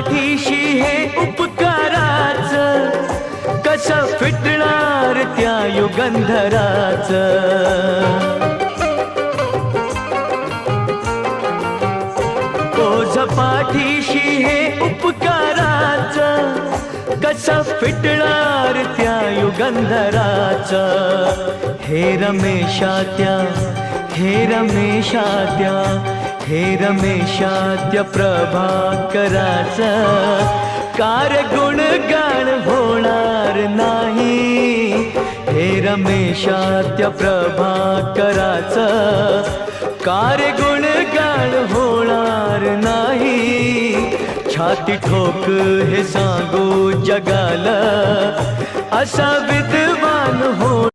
पाठीशी हे उपकाराच, कसं फिटणार त्या युगंधराच. ओझ पाठीशी हे उपकाराच, कसं फिटणार त्या युगंधराच. हे रमेशात्या, हे रमेशात्या, हे रमेशात्या प्रभाकराच, कार गुणगान होणार नाही. हे रमेशात्या प्रभाकराच, कार गुणगान होणार नाही. छाती ठोक हे सांगू जगाला, असा विद्वान होणार